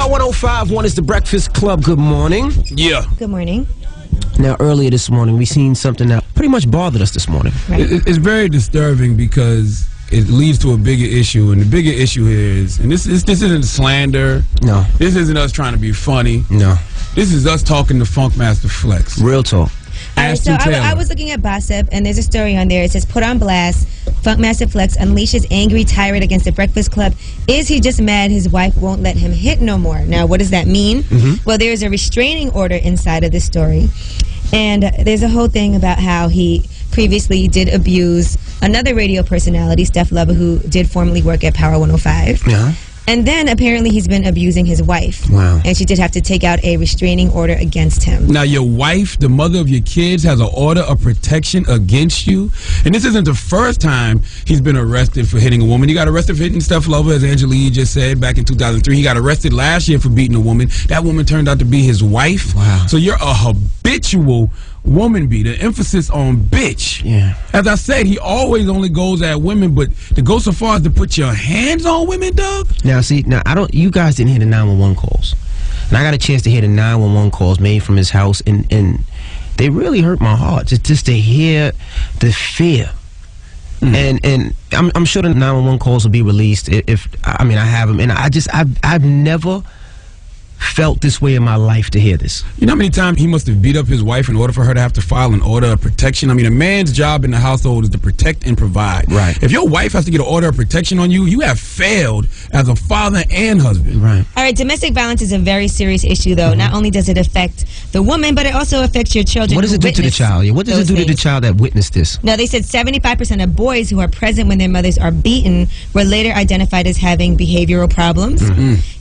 Power 105.1 is the Breakfast Club. Good morning. Yeah. Good morning. Now, earlier this morning, we seen something that pretty much bothered us this morning. Right. It's very disturbing because it leads to a bigger issue, and the bigger issue here is, and this isn't slander. No. This isn't us trying to be funny. No. This is us talking to Funkmaster Flex. Real talk. So I was looking at Gossip, and there's a story on there. It says, put on blast, Funkmaster Flex unleashes angry tirade against the Breakfast Club. Is he just mad his wife won't let him hit no more? Now, what does that mean? Well, there's a restraining order inside of this story. And there's a whole thing about how he previously did abuse another radio personality, Steph Lover, who did formerly work at Power 105. Yeah. And then apparently he's been abusing his wife. Wow. And she did have to take out a restraining order against him. Now, your wife, the mother of your kids, has an order of protection against you. And this isn't the first time he's been arrested for hitting a woman. He got arrested for hitting Steph Lover, as Angelique just said, back in 2003. He got arrested last year for beating a woman. That woman turned out to be his wife. Wow. So you're a habitual woman beater. Emphasis on bitch. Yeah. As I said, he always only goes at women, but to go so far as to put your hands on women, Doug? Now, see, you guys didn't hear the 911 calls. And I got a chance to hear the 911 calls made from his house, and they really hurt my heart, just to hear the fear. And I'm sure the 911 calls will be released if I have them, and I've never felt this way in my life to hear this. You know how many times he must have beat up his wife in order for her to have to file an order of protection? I mean, a man's job in the household is to protect and provide. Right. If your wife has to get an order of protection on you, you have failed as a father and husband. Right. All right, domestic violence is a very serious issue, though. Not only does it affect the woman, but it also affects your children. What does it do to the child? What does it do to the child that witnessed this? Now, they said 75% of boys who are present when their mothers are beaten were later identified as having behavioral problems.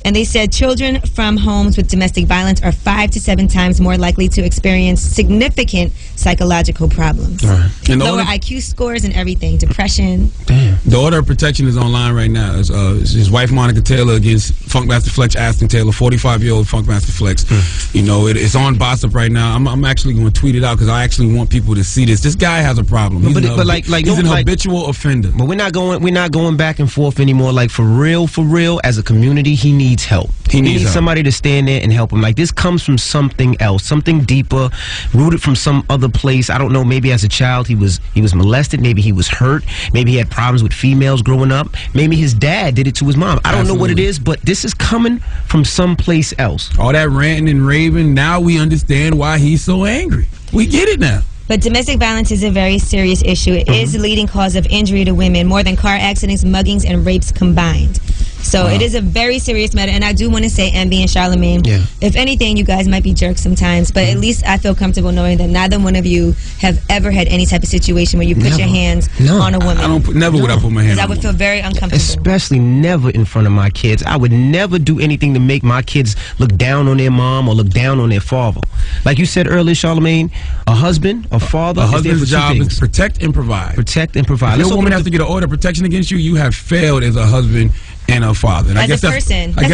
And they said children from homes with domestic violence are 5 to 7 times more likely to experience significant psychological problems. Right. And lower IQ scores and everything, depression. Damn. The order of protection is online right now. It's his wife, Monica Taylor, against Funkmaster Flex, Aston Taylor, 45-year-old Funkmaster Flex. You know, it's on Gossip right now. I'm actually going to tweet it out because I actually want people to see this. This guy has a problem. He's an habitual offender. But we're not going back and forth anymore. Like, for real, as a community, he needs help. He needs somebody to stand there and help him. Like, this comes from something else, something deeper, rooted from some other place. I don't know, maybe as a child he was molested, maybe he was hurt, maybe he had problems with females growing up, maybe his dad did it to his mom. I don't know what it is, but this is coming from someplace else. All that ranting and raving, now we understand why he's so angry. We get it now. But domestic violence is a very serious issue. It is the leading cause of injury to women, more than car accidents, muggings, and rapes combined. So it is a very serious matter, and I do want to say, Envy and Charlemagne, if anything, you guys might be jerks sometimes, but at least I feel comfortable knowing that neither one of you have ever had any type of situation where you put your hands on a woman. Never would I put my hands on I would feel very uncomfortable. Especially never in front of my kids. I would never do anything to make my kids look down on their mom or look down on their father. Like you said earlier, Charlemagne, a husband, a father, a husband's job is to protect and provide. Protect and provide. If your woman has to get an order of protection against you, you have failed as a husband and a father. And as a person. And I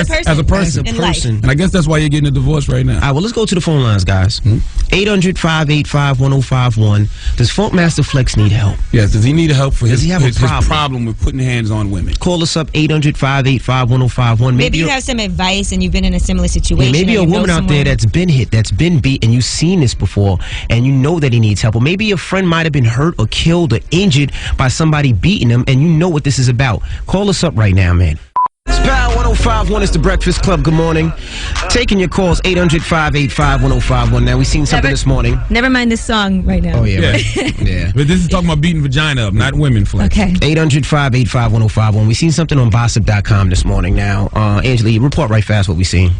guess that's why you're getting a divorce right now. All right, well, let's go to the phone lines, guys. 800-585-1051. Does Funkmaster Flex need help? Yes, does he need help for his problem? problem with putting hands on women? Call us up, 800-585-1051. Maybe you have some advice and you've been in a similar situation. Maybe a woman out there that's been hit, that's been beat, and you've seen this before, and you know that he needs help. Or maybe your friend might have been hurt or killed or injured by somebody beating him, and you know what this is about. Call us up right now, man. It's Power 105.1. It's the Breakfast Club. Good morning. Taking your calls, 800-585-1051. Now, we seen something this morning. Never mind this song right now. Oh, yeah. Right. Yeah. But this is talking about beating vagina up, not women, Flex. Okay. 800-585-1051. We seen something on Gossip.com this morning. Now, Angela, report right fast what we seen.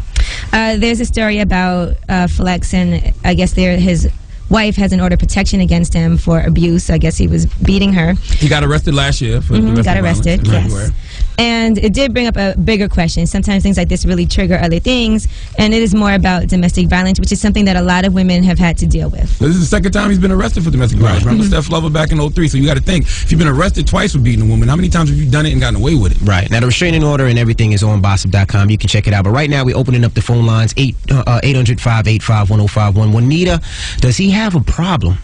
There's a story about Flex, and I guess his wife has an order of protection against him for abuse. I guess he was beating her. He got arrested last year for domestic got arrested, violence. yes. And it did bring up a bigger question. Sometimes things like this really trigger other things, and it is more about domestic violence, which is something that a lot of women have had to deal with. This is the second time he's been arrested for domestic violence. Remember Steph Lover back in 03, so you got to think, if you've been arrested twice for beating a woman, how many times have you done it and gotten away with it? Right. Now, the restraining order and everything is on Gossip.com. You can check it out. But right now, we're opening up the phone lines, 800-585-1051. Juanita, does he have a problem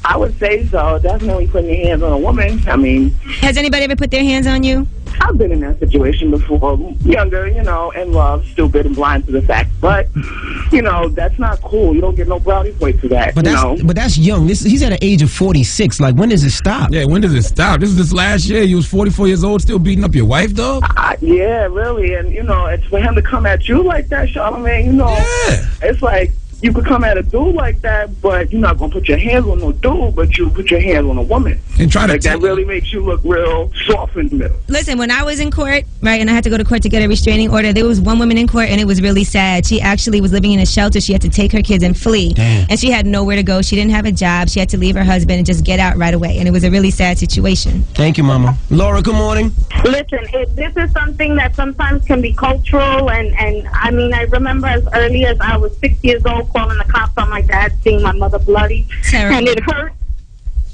I would say so. Definitely putting your hands on a woman. I mean, has anybody ever put their hands on you? I've been in that situation before. Younger, in love, stupid and blind to the fact. But, that's not cool. You don't get no brownie points for that. But that's young. He's at an age of 46. Like, when does it stop? Yeah, when does it stop? This last year. You was 44 years old, still beating up your wife, dog? Yeah, really. And, it's for him to come at you like that, Charlamagne, it's like, you could come at a dude like that, but you're not going to put your hands on no dude, but you put your hands on a woman. And try to that really makes you look real soft in the middle. Listen, when I was in court, right, and I had to go to court to get a restraining order, there was one woman in court, and it was really sad. She actually was living in a shelter. She had to take her kids and flee. Damn. And she had nowhere to go. She didn't have a job. She had to leave her husband and just get out right away. And it was a really sad situation. Thank you, Mama. Laura, good morning. Listen, this is something that sometimes can be cultural, and I mean, I remember as early as I was 6 years old calling the cops on my dad, seeing my mother bloody. Terrible. And it hurt.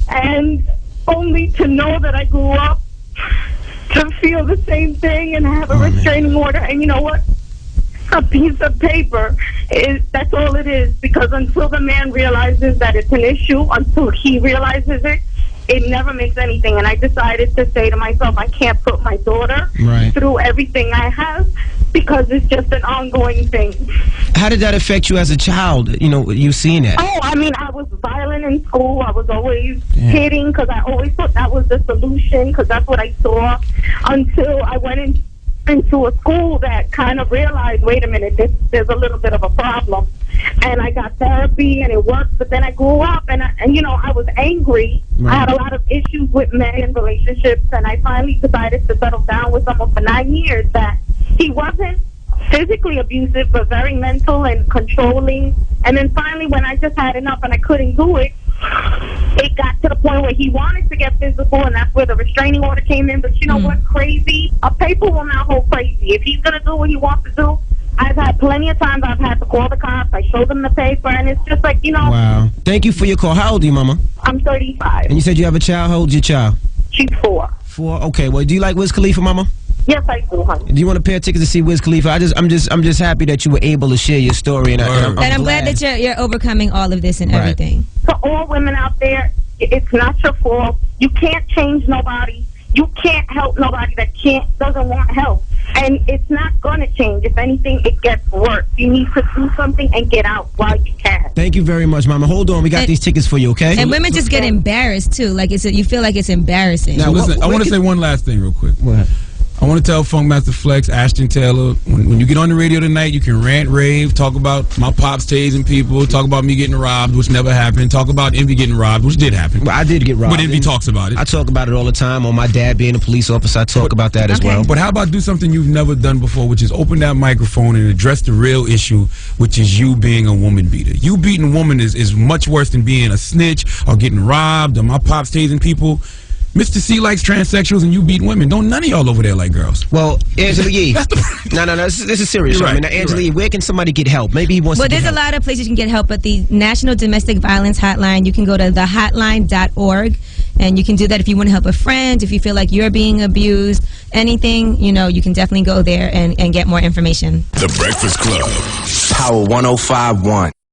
And only to know that I grew up to feel the same thing and have a restraining order. And you know what? A piece of paper, that's all it is. Because until the man realizes that it's an issue, until he realizes it, it never makes anything. And I decided to say to myself, I can't put my daughter through everything I have, because it's just an ongoing thing. How did that affect you as a child, you seeing that? Oh, I mean, I was violent in school. I was always hitting, because I always thought that was the solution, because that's what I saw, until I went into a school that kind of realized, wait a minute, there's a little bit of a problem. And I got therapy, and it worked. But then I grew up, and I was angry. Right. I had a lot of issues with men in relationships, and I finally decided to settle down with someone for 9 years that he wasn't physically abusive, but very mental and controlling. And then finally, when I just had enough and I couldn't do it, it got to the point where he wanted to get physical, and that's where the restraining order came in. But you know what? Crazy. A paper will not hold crazy. If he's going to do what he wants to do, I've had plenty of times I've had to call the cops. I showed them the paper, and it's just like, Wow. Thank you for your call. How old are you, Mama? I'm 35. And you said you have a child. How old is your child? She's 4. 4. Okay. Well, do you like Wiz Khalifa, Mama? Yes, I do, honey. Do you want a pair of tickets to see Wiz Khalifa? I'm just happy that you were able to share your story, and I'm glad that you're overcoming all of this and everything. To all women out there, it's not your fault. You can't change nobody. You can't help nobody that doesn't want help. And it's not going to change. If anything, it gets worse. You need to do something and get out while you can. Thank you very much, Mama. Hold on. We got these tickets for you, okay? And women just get embarrassed, too. Like, you feel like it's embarrassing. Now, listen, I want to say one last thing real quick. What? I want to tell Funkmaster Flex, Ashton Taylor, when you get on the radio tonight, you can rant, rave, talk about my pops tasing people, talk about me getting robbed, which never happened, talk about Envy getting robbed, which did happen. Well, I did get robbed. But Envy talks about it. I talk about it all the time. On my dad being a police officer, I talk about that as well. But how about do something you've never done before, which is open that microphone and address the real issue, which is you being a woman beater. You beating a woman is much worse than being a snitch or getting robbed or my pops tasing people. Mr. C likes transsexuals and you beat women. Don't none of y'all over there like girls. Well, Angela Yee. No, this is serious. Right. I mean, now, Angela Yee, where can somebody get help? Maybe he wants to get help. Well, there's a lot of places you can get help, but the National Domestic Violence Hotline, you can go to thehotline.org, and you can do that if you want to help a friend, if you feel like you're being abused, anything, you can definitely go there and get more information. The Breakfast Club. Power 105.1.